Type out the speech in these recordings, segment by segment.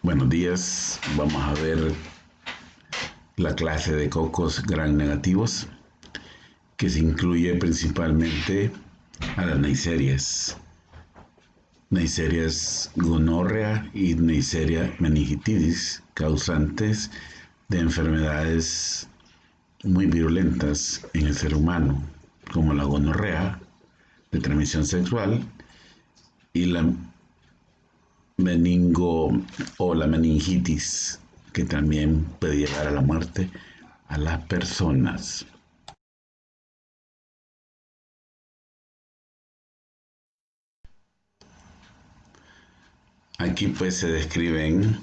Buenos días, vamos a ver la clase de cocos gram negativos que se incluye principalmente a las Neisseria gonorrea y Neisseria meningitidis, causantes de enfermedades muy virulentas en el ser humano, como la gonorrea de transmisión sexual y la la meningitis, que también puede llevar a la muerte a las personas. Aquí pues se describen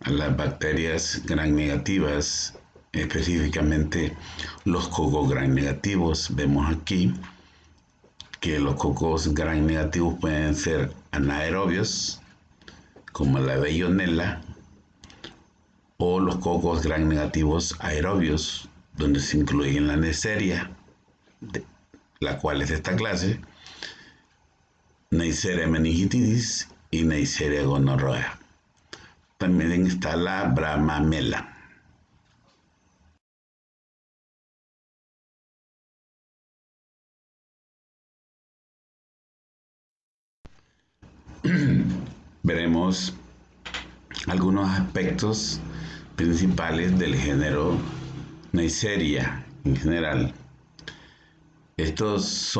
a las bacterias gram negativas, específicamente los cocos gram negativos. Vemos aquí que los cocos gram negativos pueden ser anaerobios, como la Veillonella, o los cocos gram negativos aerobios, donde se incluyen la Neisseria, la cual es de esta clase, Neisseria meningitidis y Neisseria gonorrea. También está la Bramamela. Veremos algunos aspectos principales del género Neisseria en general. Estos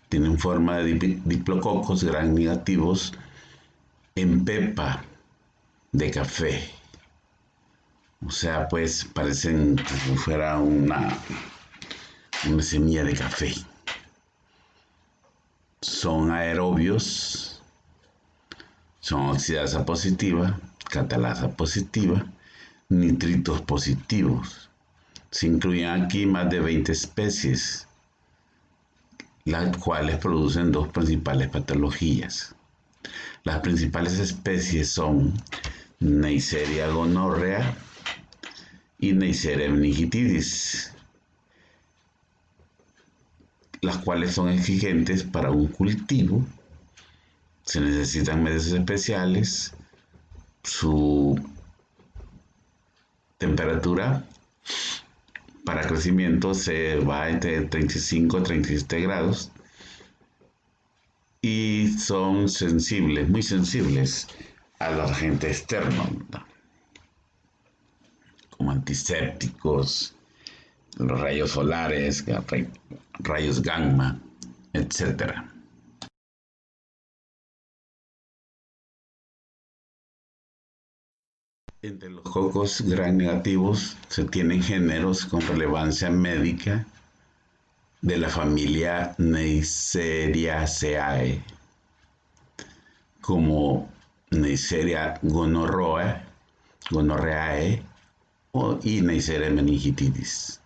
tienen forma de diplococos gram negativos en pepa de café. O sea, pues parecen como si fuera una semilla de café. Son aerobios, son oxidasa positiva, catalasa positiva, nitritos positivos. Se incluyen aquí más de 20 especies, las cuales producen dos principales patologías. Las principales especies son Neisseria gonorrea y Neisseria meningitidis, las cuales son exigentes para un cultivo. Se necesitan medios especiales. Su temperatura para crecimiento se va entre 35 y 37 grados y son sensibles, muy sensibles a los agentes externos, como antisépticos, los rayos solares, rayos gamma, etc. Entre los cocos gram negativos se tienen géneros con relevancia médica de la familia Neisseriaceae, como Neisseria gonorreae y Neisseria meningitidis.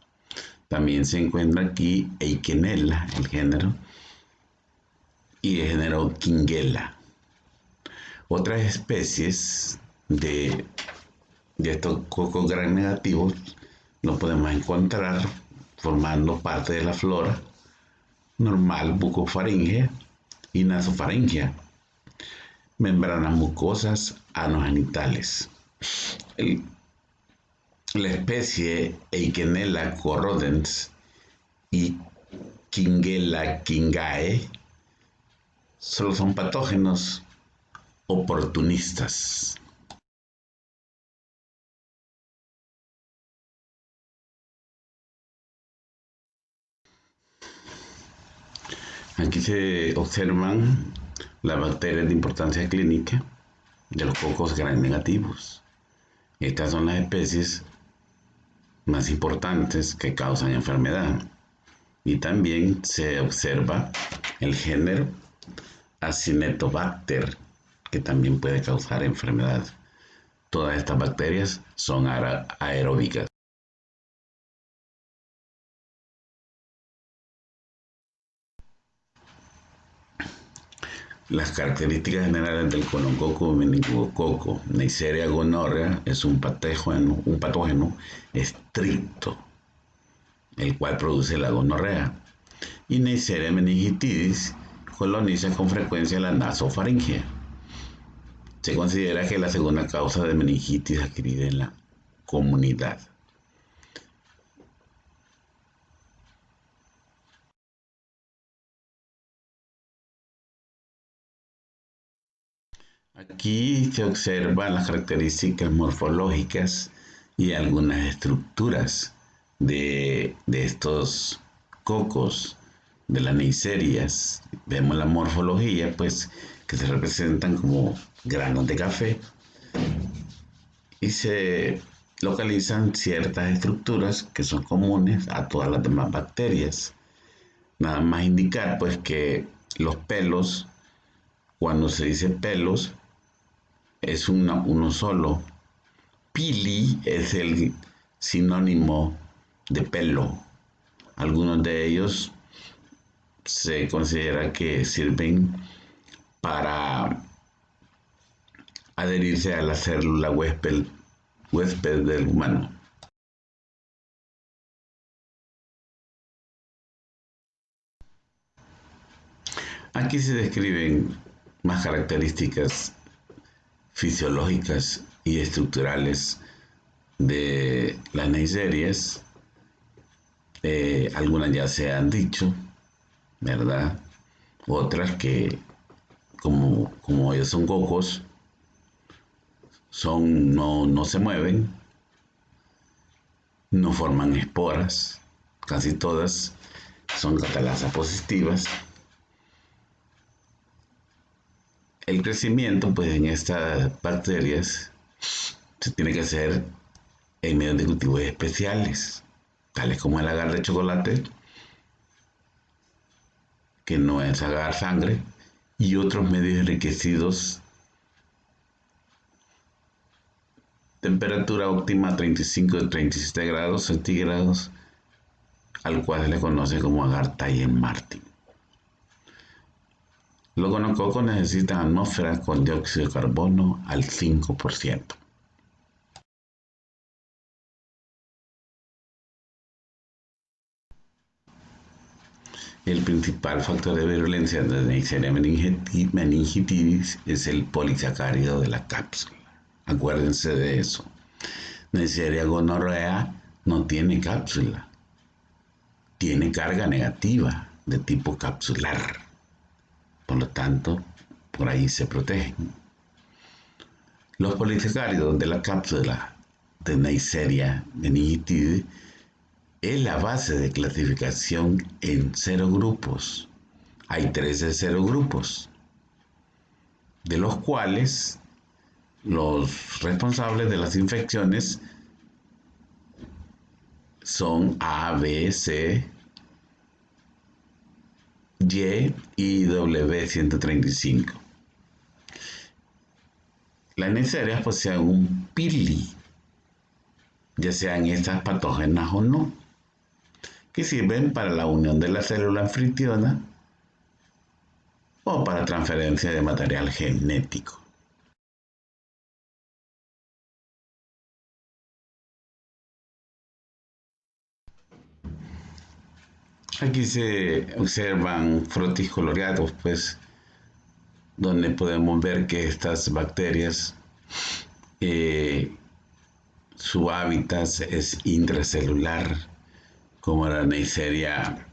También se encuentra aquí Eikenella, el género, y el género Kingella. Otras especies de estos cocos gram negativos los podemos encontrar formando parte de la flora normal bucofaringea y nasofaringea, membranas mucosas anogenitales. La especie Eikenella corrodens y Kingella kingae solo son patógenos oportunistas. Aquí se observan las bacterias de importancia clínica de los cocos gram negativos. Estas son las especies más importantes que causan enfermedad. Y también se observa el género Acinetobacter, que también puede causar enfermedad. Todas estas bacterias son aeróbicas. Las características generales del conococo meningococo Neisseria gonorrea es un patógeno estricto, el cual produce la gonorrea, y Neisseria meningitidis coloniza con frecuencia la nasofaringea. Se considera que es la segunda causa de meningitis adquirida en la comunidad. Aquí se observan las características morfológicas y algunas estructuras de estos cocos de las neiserias. Vemos la morfología, pues, que se representan como granos de café y se localizan ciertas estructuras que son comunes a todas las demás bacterias. Nada más indicar, pues, que los pelos, cuando se dice pelos, es uno solo. Pili es el sinónimo de pelo. Algunos de ellos se considera que sirven para adherirse a la célula huésped del humano. Aquí se describen más características fisiológicas y estructurales de las neiserias. Algunas ya se han dicho, ¿verdad? Otras que, como ellos son cocos, no se mueven, no forman esporas, casi todas son catalasas positivas. El crecimiento, pues, en estas bacterias se tiene que hacer en medios de cultivos especiales, tales como el agar de chocolate, que no es agar sangre, y otros medios enriquecidos. Temperatura óptima 35-37 grados centígrados, al cual se le conoce como agar Thayer-Martin. Los gonococos necesitan atmósfera con dióxido de carbono al 5%. El principal factor de virulencia de Neisseria meningitidis es el polisacárido de la cápsula. Acuérdense de eso. Neisseria gonorrea no tiene cápsula, tiene carga negativa de tipo capsular. Por lo tanto, por ahí se protegen. Los polisacáridos de la cápsula de Neisseria meningitidis es la base de clasificación en serogrupos. Hay 13 serogrupos, de los cuales los responsables de las infecciones son A, B, C, Y W135. Las neiserias poseen un pili, ya sean estas patógenas o no, que sirven para la unión de la célula anfitriona o para transferencia de material genético. Aquí se observan frotis coloreados, pues, donde podemos ver que estas bacterias, su hábitat es intracelular, como la Neisseria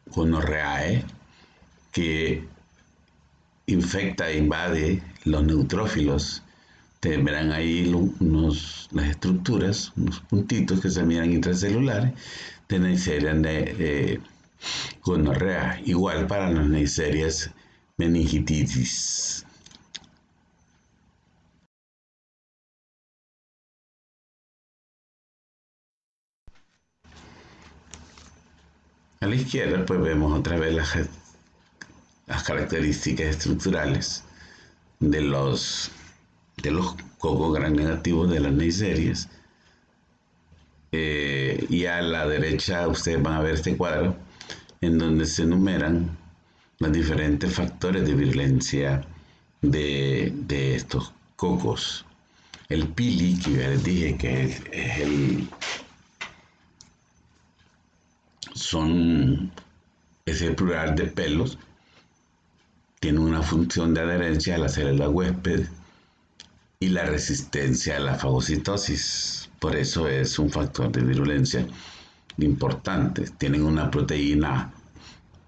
gonorrheae, que infecta e invade los neutrófilos. Ustedes verán ahí las estructuras, unos puntitos que se miran intracelulares de Neisseria gonorrea. Igual para las Neisserias meningitidis. A la izquierda, pues, vemos otra vez las características estructurales de los cocos gram negativos de las Neisserias. Y a la derecha ustedes van a ver este cuadro en donde se enumeran los diferentes factores de virulencia de estos cocos. El pili, que ya les dije que es el plural de pelos, tiene una función de adherencia a la célula huésped y la resistencia a la fagocitosis. Por eso es un factor de virulencia importante. Tienen una proteína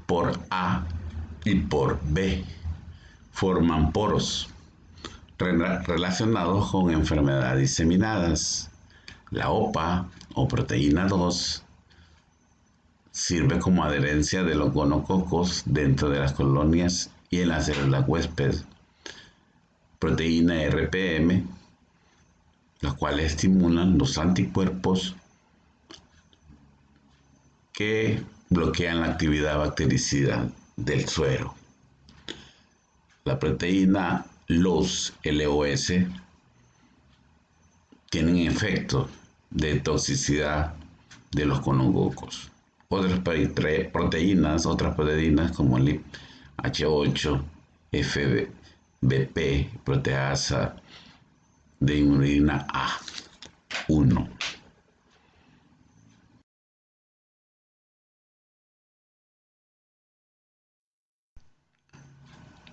por A y por B. Forman poros relacionados con enfermedades diseminadas. La OPA o proteína 2 sirve como adherencia de los gonococos dentro de las colonias y en las células huésped. Proteína RPM, las cuales estimulan los anticuerpos que bloquean la actividad bactericida del suero. La proteína LOS tienen efecto de toxicidad de los gonococos. Otras proteínas como el H8, FBP, proteasa de inulina A1.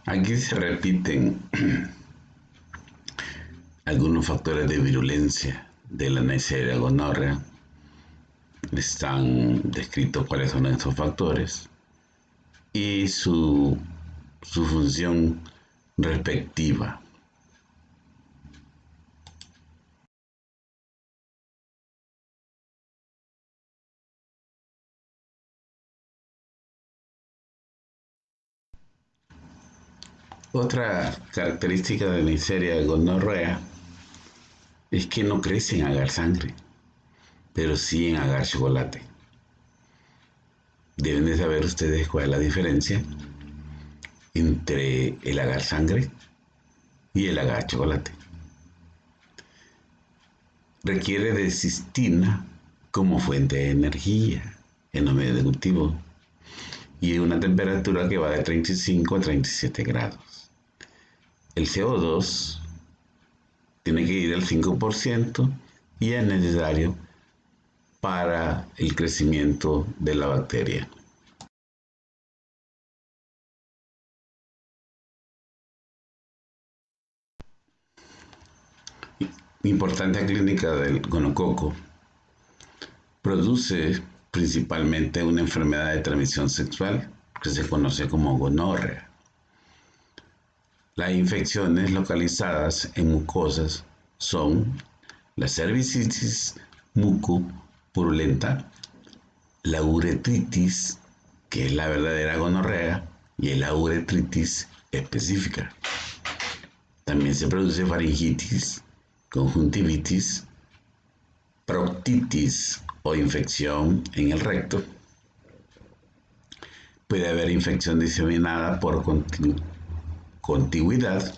Aquí se repiten algunos factores de virulencia de la Neisseria gonorrea. Están descritos cuáles son estos factores y su función respectiva. Otra característica de la Neisseria gonorrea es que no crece en agar sangre, pero sí en agar chocolate. Deben de saber ustedes cuál es la diferencia entre el agar sangre y el agar chocolate. Requiere de cistina como fuente de energía en los medios de cultivo y una temperatura que va de 35 a 37 grados. El CO2 tiene que ir al 5% y es necesario para el crecimiento de la bacteria. Importancia clínica del gonococo. Produce principalmente una enfermedad de transmisión sexual que se conoce como gonorrea. Las infecciones localizadas en mucosas son la cervicitis mucopurulenta, la uretritis, que es la verdadera gonorrea, y la uretritis específica. También se produce faringitis, conjuntivitis, proctitis o infección en el recto. Puede haber infección diseminada por contigüidad,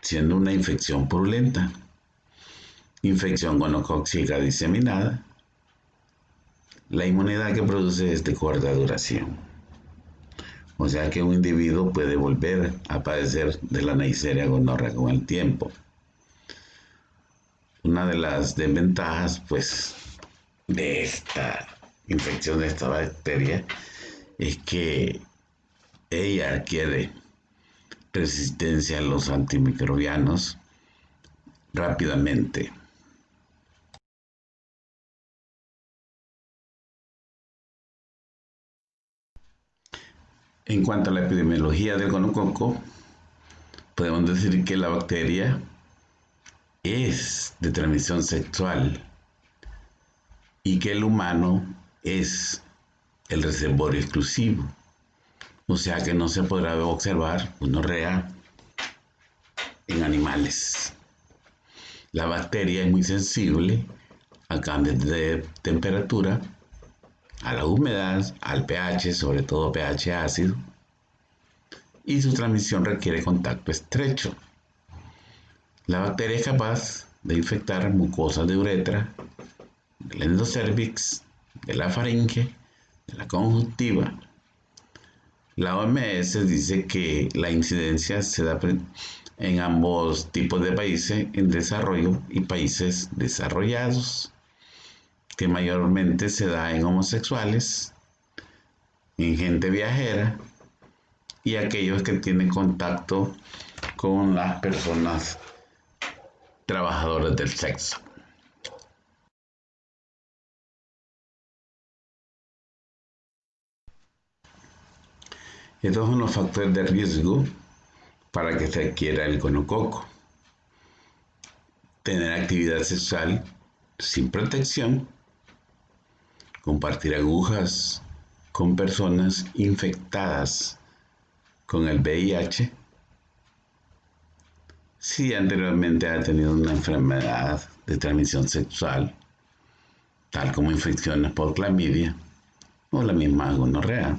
siendo una infección purulenta, infección gonocócica diseminada. La inmunidad que produce es de corta duración. O sea que un individuo puede volver a padecer de la Neisseria gonorrea con el tiempo. Una de las desventajas, pues, de esta infección de esta bacteria es que ella adquiere resistencia a los antimicrobianos rápidamente. En cuanto a la epidemiología del gonococo, podemos decir que la bacteria es de transmisión sexual y que el humano es el reservorio exclusivo. O sea que no se podrá observar gonorrea en animales. La bacteria es muy sensible a cambios de temperatura, a la humedad, al pH, sobre todo pH ácido, y su transmisión requiere contacto estrecho. La bacteria es capaz de infectar mucosas de uretra, del endocervix, de la faringe, de la conjuntiva. La OMS dice que la incidencia se da en ambos tipos de países en desarrollo y países desarrollados, que mayormente se da en homosexuales en gente viajera y aquellos que tienen contacto con las personas trabajadoras del sexo. Estos son los factores de riesgo para que se adquiera el gonococo. Tener actividad sexual sin protección, compartir agujas con personas infectadas con el VIH, si anteriormente ha tenido una enfermedad de transmisión sexual, tal como infecciones por clamidia o la misma gonorrea.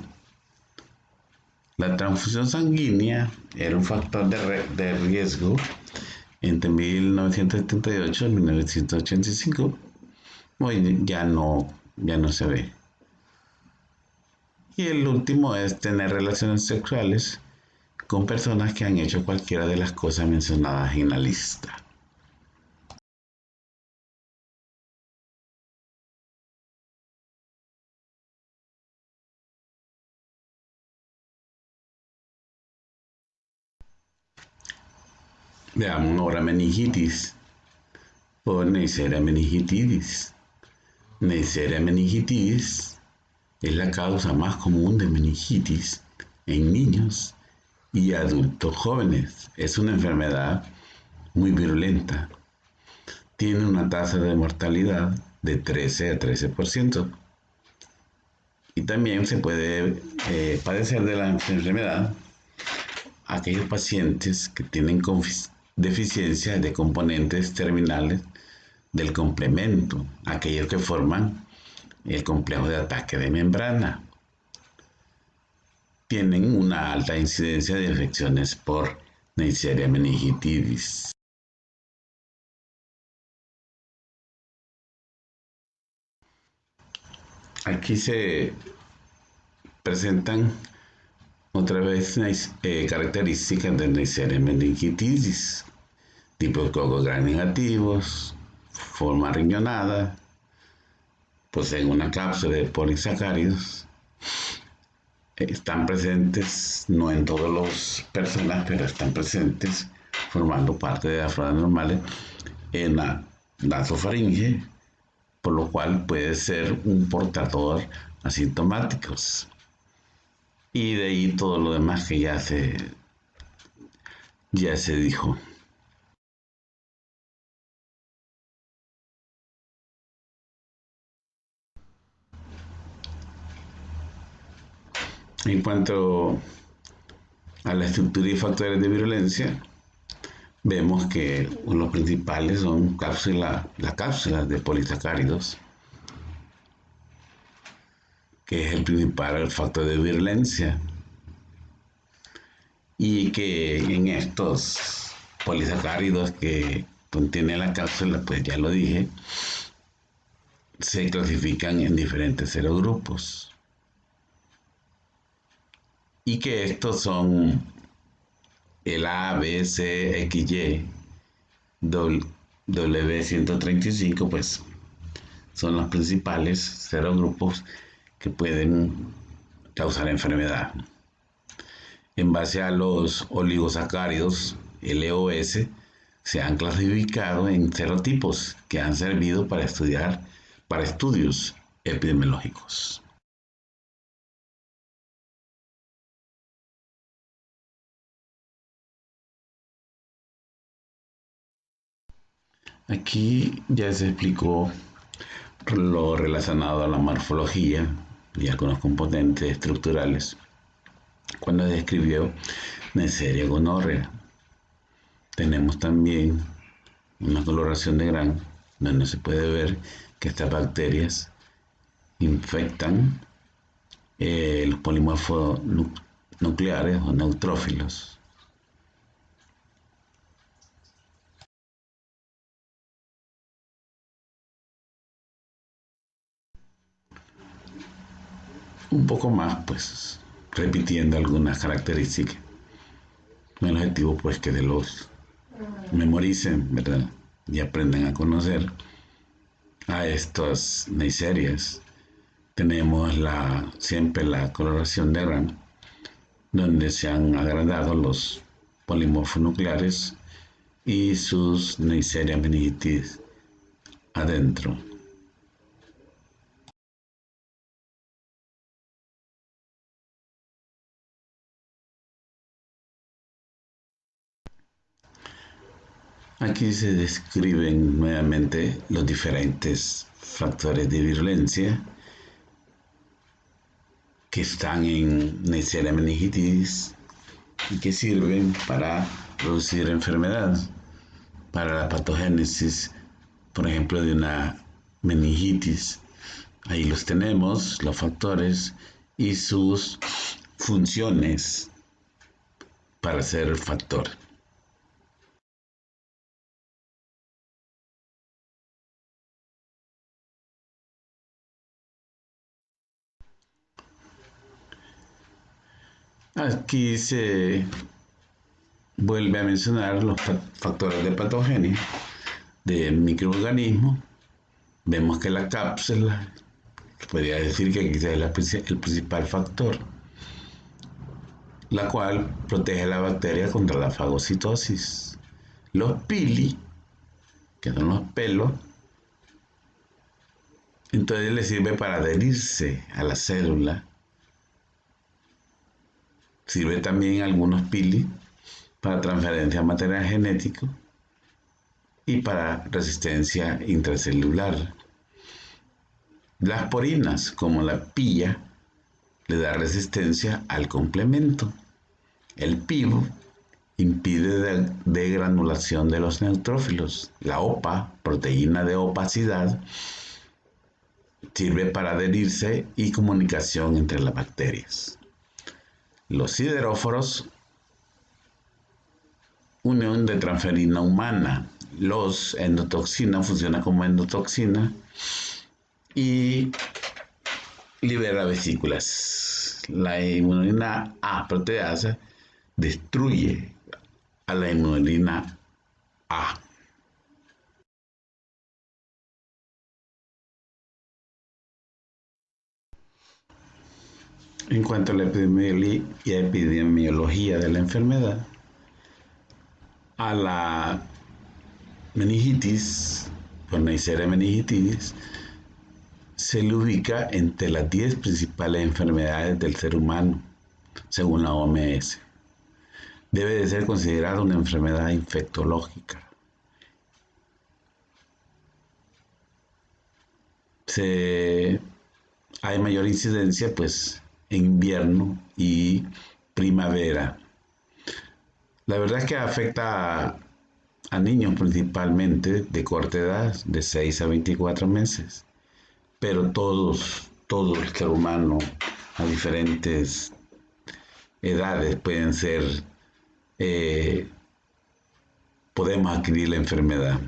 La transfusión sanguínea era un factor de riesgo entre 1978 y 1985. Hoy ya no se ve. Y el último es tener relaciones sexuales con personas que han hecho cualquiera de las cosas mencionadas en la lista. Veamos ahora meningitis o Neisseria meningitidis. Neisseria meningitidis es la causa más común de meningitis en niños y adultos jóvenes. Es una enfermedad muy virulenta. Tiene una tasa de mortalidad de 13 a 13%. Y también se puede padecer de la enfermedad aquellos pacientes que tienen deficiencia de componentes terminales del complemento, aquellos que forman el complejo de ataque de membrana. Tienen una alta incidencia de infecciones por Neisseria meningitidis. Aquí se presentan otra vez características de Neisseria meningitidis: tipos cocos gram negativos, forma riñonada, poseen una cápsula de polisacáridos. Están presentes, no en todas las personas, pero están presentes formando parte de las flora normales en la nasofaringe, por lo cual puede ser un portador asintomáticos. Y de ahí todo lo demás que ya se dijo. En cuanto a la estructura y factores de virulencia, vemos que los principales son las cápsulas de polisacáridos, que es el principal factor de virulencia, y que en estos polisacáridos que contiene la cápsula, pues ya lo dije, se clasifican en diferentes serogrupos, y que estos son el A, B, C, X, Y, W135, pues son los principales serogrupos que pueden causar enfermedad. En base a los oligosacáridos LOS, se han clasificado en serotipos que han servido para estudios epidemiológicos. Aquí ya se explicó lo relacionado a la morfología y algunos componentes estructurales cuando describió Neisseria gonorrea. Tenemos también una coloración de Gram, donde se puede ver que estas bacterias infectan los polimorfos nucleares o neutrófilos. Un poco más, pues, repitiendo algunas características. El objetivo, pues, que los memoricen, ¿verdad? Y aprendan a conocer a estas Neisserias. tenemos siempre la coloración de RAM, donde se han agregado los polimorfos nucleares y sus Neisseria meningitidis adentro. Aquí se describen nuevamente los diferentes factores de virulencia que están en Neisseria meningitidis y que sirven para producir enfermedad, para la patogénesis, por ejemplo, de una meningitis. Ahí los tenemos, los factores y sus funciones para ser factor. Aquí se vuelve a mencionar los factores de patogenia de microorganismos. Vemos que la cápsula, podría decir que quizás es el principal factor, la cual protege a la bacteria contra la fagocitosis. Los pili, que son los pelos, entonces le sirve para adherirse a la célula. Sirve también algunos pili para transferencia de material genético y para resistencia intracelular. Las porinas, como la pilla, le da resistencia al complemento. El pivo impide degranulación de los neutrófilos. La OPA, proteína de opacidad, sirve para adherirse y comunicación entre las bacterias. Los sideróforos, unión de transferina humana. Los endotoxina funciona como endotoxina y libera vesículas. La inmunina A proteasa destruye a la inmunina A. En cuanto a la epidemiología de la enfermedad, a la meningitis, por Neisseria meningitidis, se le ubica entre las 10 principales enfermedades del ser humano, según la OMS. Debe de ser considerada una enfermedad infectológica. Hay mayor incidencia pues en invierno y primavera. La verdad es que afecta a niños principalmente de corta edad, de 6 a 24 meses, pero todo el ser humano a diferentes edades pueden ser, podemos adquirir la enfermedad.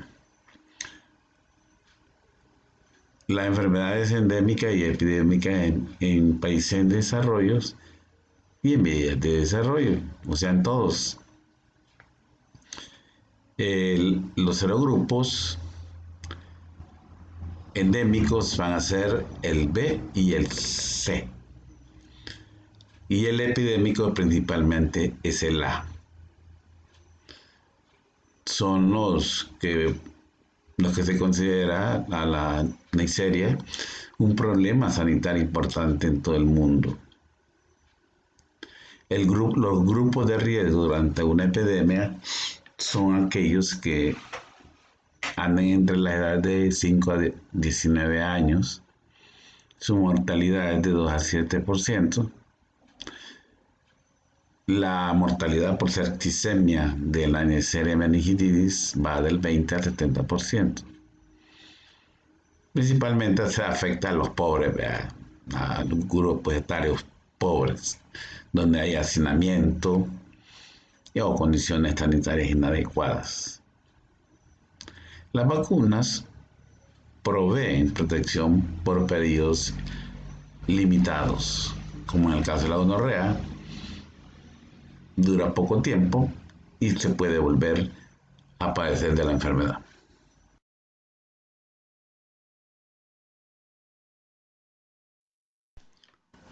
La enfermedad es endémica y epidémica en países en desarrollo y en vías de desarrollo, o sea, en todos. Los serogrupos endémicos van a ser el B y el C. Y el epidémico principalmente es el A. Son los que se considera a la Neisseria un problema sanitario importante en todo el mundo. Los grupos de riesgo durante una epidemia son aquellos que andan entre la edad de 5 a 19 años. Su mortalidad es de 2 a 7%. La mortalidad por septicemia de la Neisseria meningitidis va del 20 al 70%. Principalmente se afecta a los pobres, ¿verdad? A los grupos etarios pobres, donde hay hacinamiento o condiciones sanitarias inadecuadas. Las vacunas proveen protección por periodos limitados, como en el caso de la gonorrea, dura poco tiempo y se puede volver a padecer de la enfermedad.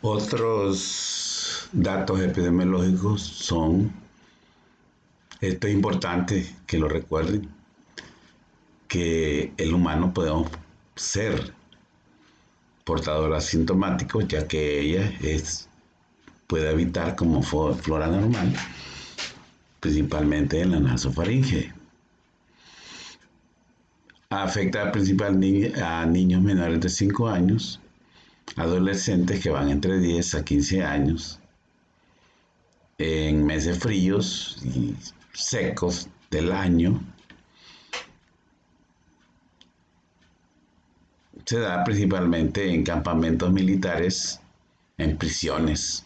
Otros datos epidemiológicos son, esto es importante que lo recuerden, que el humano podemos ser portador asintomático, ya que puede habitar como flora normal, principalmente en la nasofaringe. Afecta principalmente a niños menores de 5 años, adolescentes que van entre 10 a 15 años, en meses fríos y secos del año. Se da principalmente en campamentos militares, en prisiones,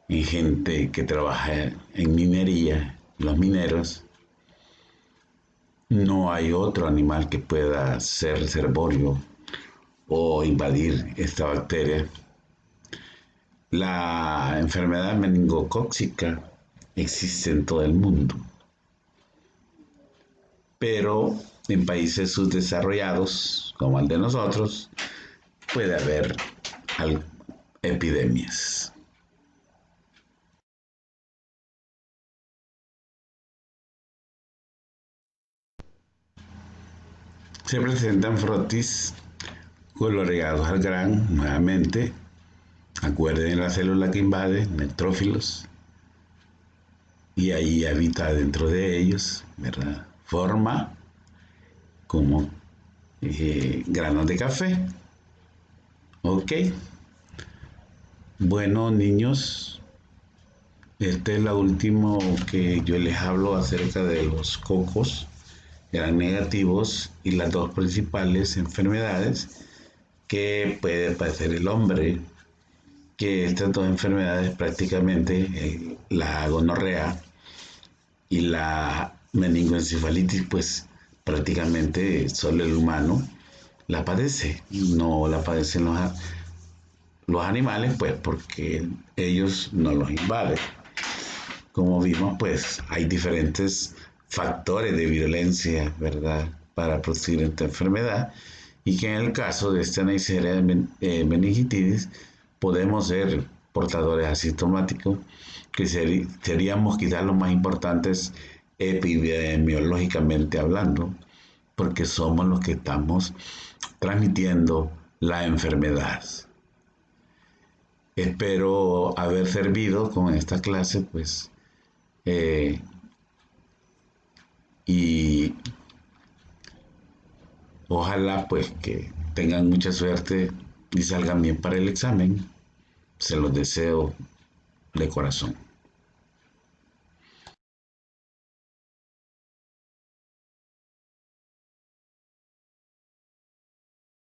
en gente que trabaja en minería, los mineros. No hay otro animal que pueda ser reservorio o invadir esta bacteria. La enfermedad meningocócica existe en todo el mundo, pero en países subdesarrollados, como el de nosotros, puede haber epidemias. Se presentan frotis coloreados al gran, nuevamente. Acuerden la célula que invade, neutrófilos, y ahí habita dentro de ellos, ¿verdad? Forma como granos de café. Ok. Bueno, niños, este es la última que yo les hablo acerca de los cocos gran negativos y las dos principales enfermedades que puede padecer el hombre, que estas dos enfermedades prácticamente, la gonorrea y la meningoencefalitis, pues prácticamente solo el humano la padece, no la padecen los animales, pues porque ellos no los invaden. Como vimos, pues hay diferentes factores de violencia, ¿verdad?, para producir esta enfermedad, y que en el caso de esta Neisseria meningitis podemos ser portadores asintomáticos, que seríamos quizás los más importantes epidemiológicamente hablando, porque somos los que estamos transmitiendo la enfermedad. Espero haber servido con esta clase, pues, y ojalá pues que tengan mucha suerte y salgan bien para el examen. Se los deseo de corazón.